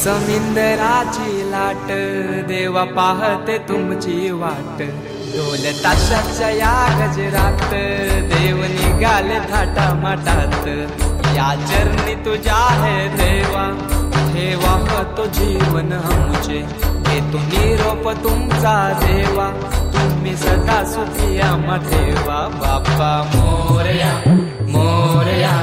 समिंदराची लाट देवा पाहते तुमची वाट। ढोल ताशाच्या या गजरात देव निघाले थाटा माटात। या चरणी तुझ्या है देवा ठेवा तो जीवन आमचे। घेतो निरोप तुमचा देवा तुम्ही सदा सुखी आम्हा ठेवा। बाप्पा मोरया मोरया।